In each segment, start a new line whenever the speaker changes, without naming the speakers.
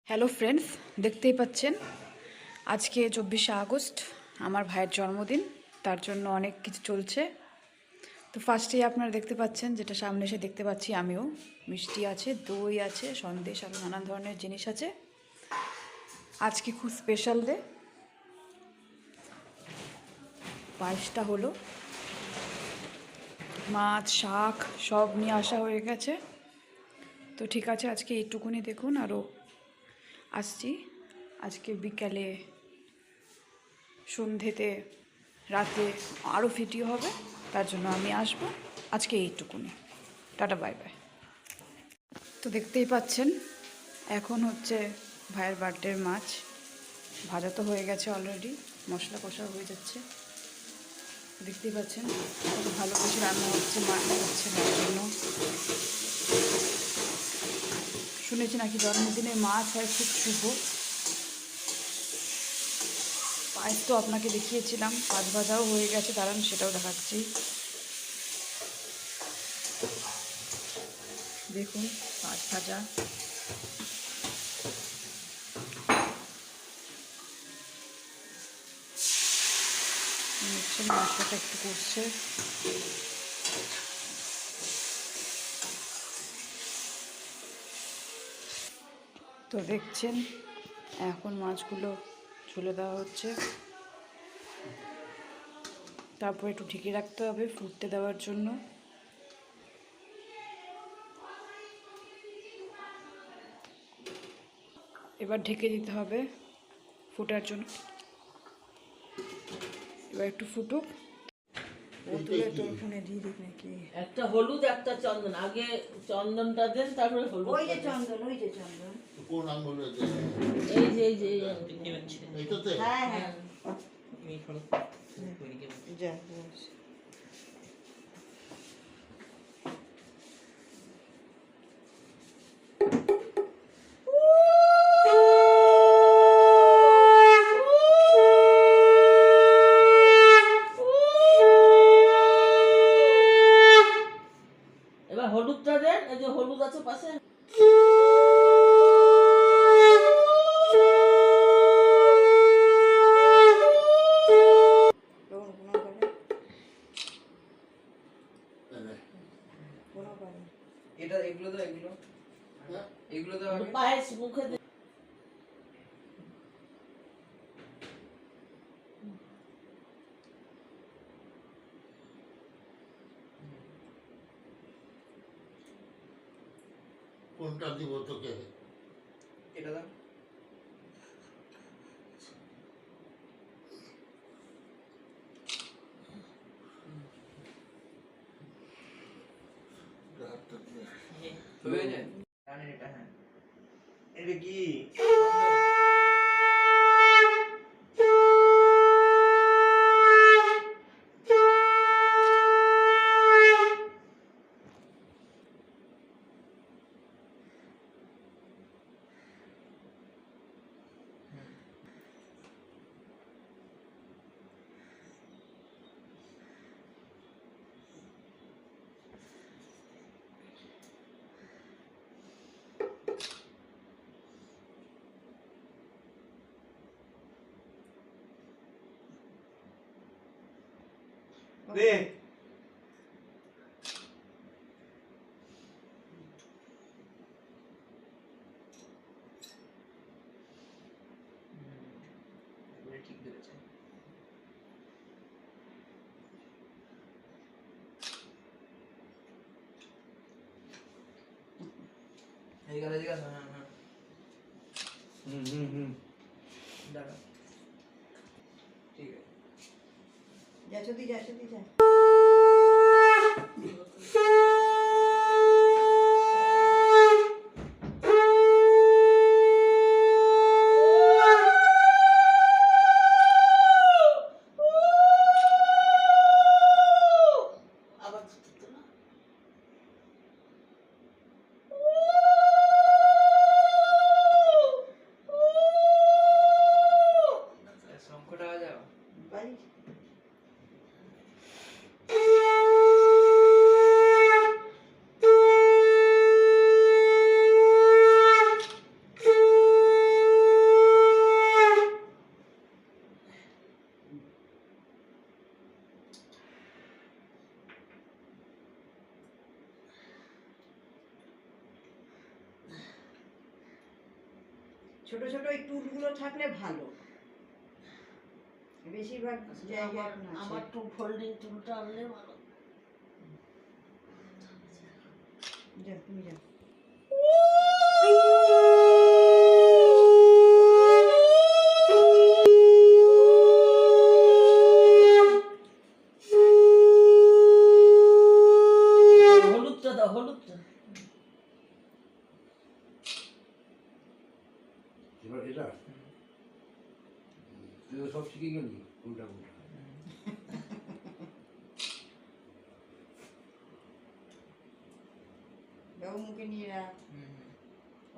Hello friends, দেখতেই পাচ্ছেন আজকে 24শে আগস্ট আমার ভাইয়ের জন্মদিন। তার জন্য অনেক কিছু চলছে। তো ফার্স্টেই আপনারা দেখতে পাচ্ছেন, যেটা সামনে এসে দেখতে পাচ্ছি আমিও, মিষ্টি আছে, দই আছে, সন্দেশ আরও নানান ধরনের জিনিস আছে। আজকে খুব স্পেশাল ডে। পায়েসটা হলো, মাছ শাক সব নিয়ে আসা হয়ে গেছে। তো ঠিক আছে, আজকে এইটুকুনি দেখুন। আরও আসছি আজকে বিকালে, সন্ধ্যেতে, রাতে আরও ভিডিও হবে, তার জন্য আমি আসবো। আজকে এইটুকুনি, টাটা বাই বাই। তো দেখতেই পাচ্ছেন এখন হচ্ছে ভাইয়ের বার্থডের মাছ ভাজা তো হয়ে গেছে অলরেডি, মশলা কষা হয়ে যাচ্ছে। দেখতেই পাচ্ছেন কত ভালো কিছু রান্না হচ্ছে, মাছ হচ্ছে তার জন্য। শুনেছি নাকি জন্মদিনে মাছ হয় খুব শুভ। পায়েস তো আপনাকে দেখিয়েছিলাম, পাঁচ ভাজাও হয়ে গেছে, দাঁড়ান সেটাও দেখাচ্ছি। দেখুন পাঁচ ভাজা, মশলাটা একটু করছে। তো দেখছেন এখন মাছগুলো ঝুলে দেওয়া হচ্ছে, তারপর একটু ঢেকে রাখতে হবে ফুটতে দেওয়ার জন্য। এবার ঢেকে দিতে হবে ফোটার জন্য। এবার একটু ফুটুক। বোতলে তোর ফোনে দিয়ে দিক নাকি?
একটা হলুদ একটা চন্দন, আগে চন্দনটা দেন তারপরে হলুদ।
ওই যে চন্দন, ওই যে চন্দন।
কোন আঙ্গুল
এই যে
এইটাতে?
হ্যাঁ হ্যাঁ যা বস।
এবার হলুদটা দেন, এই যে হলুদ আছে পাশে।
এটা এগুলো দাও, এগুলো দাও আগে।
পায়েস মুখে দে।
কোনটা দিব তোকে?
এটা দাও। হয়ে যায়। জানেন এটা? হ্যাঁ, এটা কি? দে। ঠিক ধরেছে। এই গেল, হ্যাঁ হ্যাঁ। দাঁড়া, ঠিক আছে।
যা সত্যি যা সত্যি যা।
আবার
শঙ্খটা বাজাও।
বাড়ি ছোট ছোট এই টুলগুলো থাকলে ভালো, বেশিরভাগ জায়গায় এখন আছে।
আমার টু ফোল্ডিং টুলটা আনলে ভালো।
যা তুমি যা।
হলুদটা দাও, হলুদটা।
এবার এটা তুই তো সব শিখে গেলি কোনটা কোনটা।
দাও মুখে নিয়ে রাখ।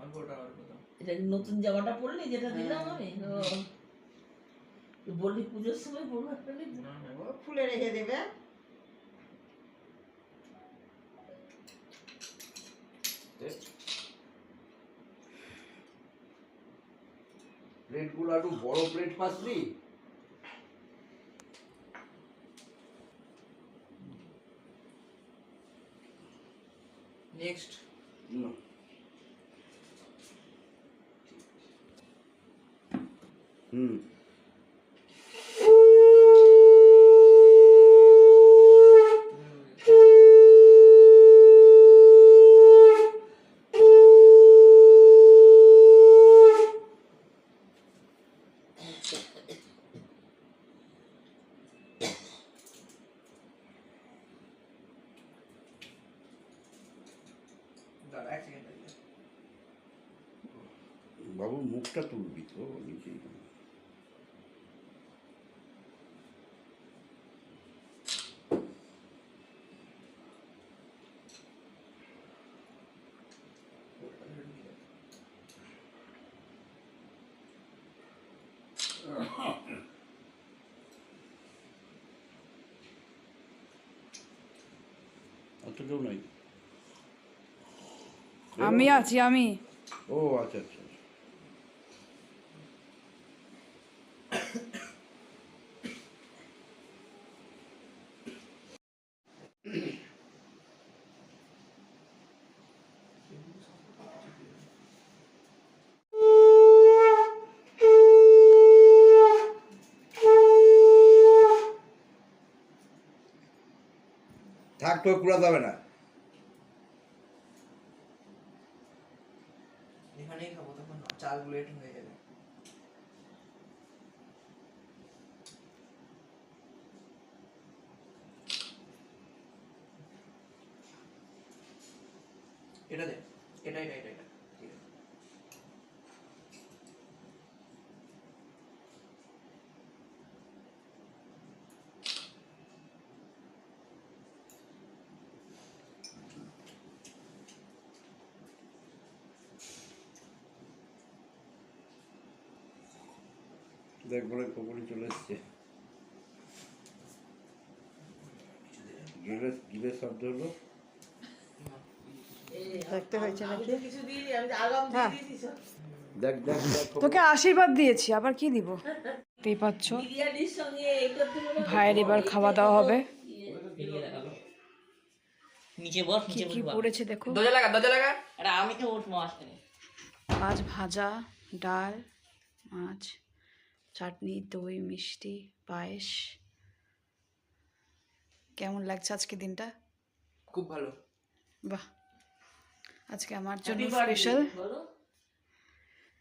অল্পটা অল্পটা।
এটা কি নতুন জামাটা পরলি যেটা দিলাম আমি? বললি পুজোর সময় পরবো একটা নিবি?
না না
ও খুলে রেখে দেবে।
প্লেটগুলো একটু বড় প্লেট পাসলি।
নেক্সট
হুম
দাঁড়া এক সেকেন্ড দাঁড়িয়ে।
বাবু মুখটা তুলবি তো নিচে। অত কেউ নাই।
আমি আছি, আমি।
ও আচ্ছা আচ্ছা। থাক তো কুড়া যাবে না।
এখানেই খাবো, তখন চালগুলো একটু হয়ে যাবে। এটা দে, এটা এটা এটা এটা ঠিক আছে।
দেখ বলে কখনই চলে এসছে। গিলের শব্দ হলো।
দেখতে হয়েছে
আমি
নাকি?
তো কিছু দিইনি, আমি তো আগাম দিয়ে
হ্যাঁ।
দিয়েছি সব।
দেখ দেখ দেখ
তোকে আশীর্বাদ দিয়েছি, আবার কি দিব? দেখতেই পাচ্ছ
বিরিয়ানির সঙ্গে এই করতে বলো না।
ভাইয়ের এবার খাওয়া দাওয়া হবে।
নিচে বস,
কি
নিচে
কি
বসবা।
পড়েছে দেখো।
দরজা লাগা, দরজা লাগা।
আরে আমি তো উঠবো আসতে নেই।
মাছ ভাজা, ডাল, মাছ, চাটনি, দই, মিষ্টি, পায়েস। কেমন লাগছে আজকে দিনটা?
খুব ভালো।
বাহ, আজকে আমার জন্য
Happy birthday,
স্পেশাল।
বলো।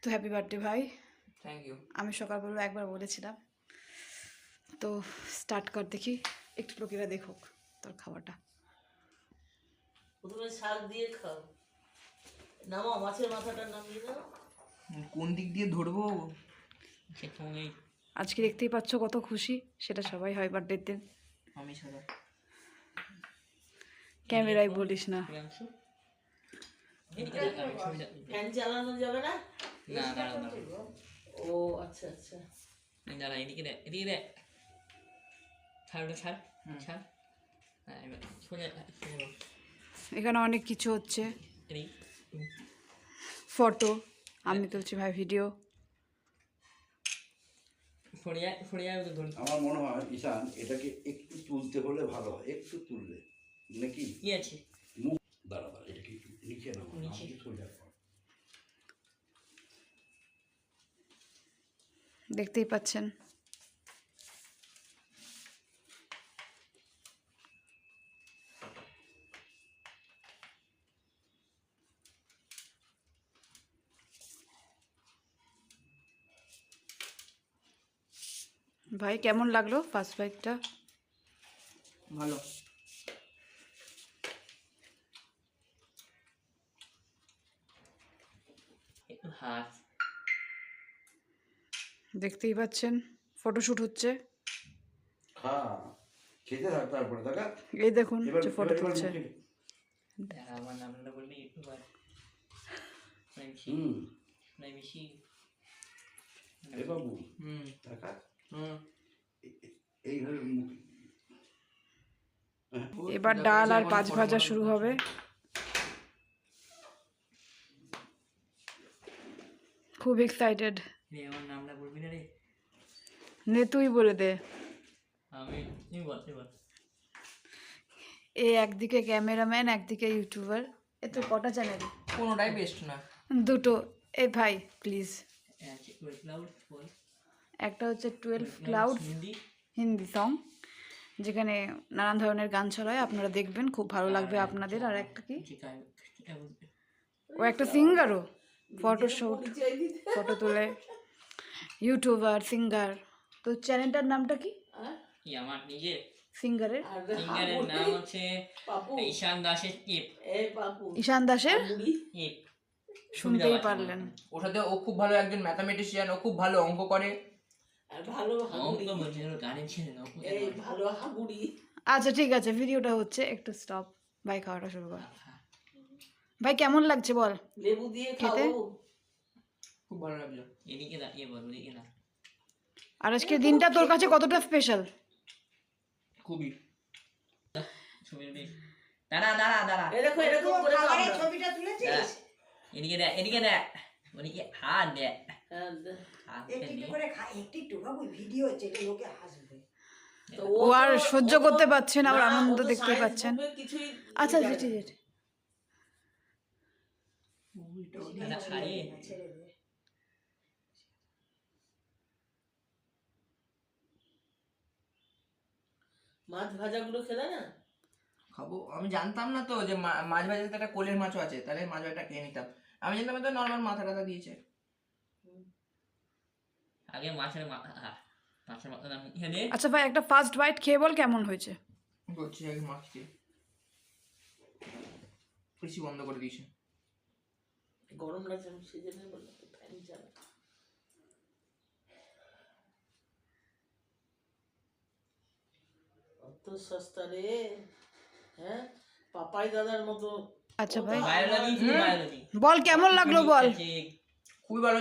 তো হ্যাপি বার্থডে ভাই।
Thank you.
আমি সকালবেলা একবার বলেছিলাম। তো স্টার্ট কর দেখি, একটু লোকেরা দেখুক তোর খাওয়াটা।
প্রথমে শাক দিয়ে খাও। নামাও, মাছের মাথাটা নামিয়ে দাও।
কোন দিক দিয়ে ধরবো?
সেখানে
আজকে দেখতেই পাচ্ছ কত খুশি, সেটা সবাই হয় বার্থডের দিন।
আমি ছাড়া।
ক্যামেরায় বলিস না।
প্রিয়াংশু এদিকে দেখ, আমি ছবিটা
ফ্যান চালানো যাবে না?
না না না
ও আচ্ছা আচ্ছা।
দাঁড়া, এদিকে দেখ, এদিকে দেখ। ছাড় ওটা, ছাড় ছাড়। হ্যাঁ এবার সোজা সোজা বস।
এখানে অনেক কিছু হচ্ছে,
এদিকে
ফটো আমি তুলছি ভাই, ভিডিও।
সরে যায় ওদের ধরে।
আমার মনে হয় ঈশান এটাকে একটু তুলতে হলে ভালো হয়, একটু তুললে নাকি।
কি আছে?
মুখ দাঁড়া দাঁড়া, এটাকে একটু নিচে নামা,
নিচে।
সোজা কর।
দেখতেই পাচ্ছেন। ভাই কেমন লাগলো ফার্স্ট বাইটটা?
ভালো।
একটু হাত
দেখতেই পাচ্ছেন ফটোশুট হচ্ছে।
খা, খেতে থাক তারপরে দেখা।
এই দেখুন
এবার
যে ফটো
এবার
তুলছে।
মুখে নে।
আমার নামটা বলবি ইউটিউবার
হুম,
বেশি
এ বাবু
হুম
দেখা,
হুম।
এইভাবে মুখে।
এবার ডাল আর পাঁচ ভাজা শুরু হবে। খুব এক্সাইটেড।
রে আমার নামটা বলবি না রে।
নে তুই বলে দে।
আমি তুই বল তুই বল।
এ একদিকে ক্যামেরাম্যান, একদিকে ইউটিউবার। এ তো কটা চ্যানেল?
কোনোটাই বেস্ট না।
দুটো। এ ভাই প্লিজ।
ক্লাউড বল।
একটা হচ্ছে 12 ক্লাউড
হিন্দি
হিন্দি সং, যেখানে নানান ধরনের গান ছড়ায়, আপনারা দেখবেন খুব ভালো লাগবে আপনাদের। আর একটা কি, ও একটা সিঙ্গারও, ফটোশুট, ফটো তোলে, ইউটিউবার, সিঙ্গার। তো চ্যানেলটার নামটা কি
কি আমার নিজের
সিঙ্গারের?
সিঙ্গারের নাম হচ্ছে
পাপু
ঈশান দাসের টিপ।
এই পাপু
ঈশান দাসের।
বুড়ি
টিপ
শুনতেই পারলেন।
ওর সাথে ও খুব ভালো একজন ম্যাথামেটিশিয়ান, ও খুব ভালো অঙ্ক করে।
আর ভালো হাগুড়ি
অঙ্ক বলছে গানের ছেলে না
এই ভালো হাগুড়ি
আচ্ছা ঠিক আছে, ভিডিওটা হচ্ছে, একটু স্টপ। ভাই খাওয়াটা শুরু কর। ভাই কেমন লাগছে বল?
লেবু দিয়ে
খেতে?
খাবো।
খুব ভালো লাগলো।
এদিকে না বল ওদিকে না।
আর আজকের দিনটা তোর কাছে কতটা স্পেশাল?
খুবই।
ছবি বেশ দাঁড়া দাঁড়া দাঁড়া
এরকম এরকম করে
খাবারের
খাবো।
ছবিটা তুলেছিস?
এদিকে দেখ এদিকে দেখ ওদিকে হাত দেখ
হ্যাঁ,
হাত
একটু একটু করে খা, একটু একটু বাবু, ভিডিও হচ্ছে, এটা লোকে হাসবে।
তো
ও আর
তো-
সহ্য
ও তো-
করতে পারছে না, আবার
না,
আনন্দ
ও তো
দেখতেই
science
পাচ্ছেন।
book এ কিছুই
আচ্ছা
জানে
ঠিক
না।
আছে।
দাদা ছাড়িয়ে
ছেড়ে দে।
মাছ ভাজাগুলো খেলে না
খাবো। আমি জানতাম না তো যে মাছ ভাজাতে একটা কোলের মাছও আছে, তাহলে মাছ ভাজাটা খেয়ে নিতাম। আমি জানতাম তো নর্মাল মাথা টাথা দিয়েছে।
আগে মাছের মাথা মুখে দে।
আচ্ছা ভাই একটা ফার্স্ট বাইট খেয়ে বল কেমন হয়েছে।
করছি আগে মাছকে বেশি বন্ধ করে দিয়েছে।
গরম লাগছে আমি সেজন্য বললাম তো ফ্যান চালা। অত সস্তা রে, হ্যাঁ পাপাই দাদার মতো।
আচ্ছা ভাই
বায়োলজি বায়োলজি
বল কেমন লাগলো বল।
খুবই ভালো।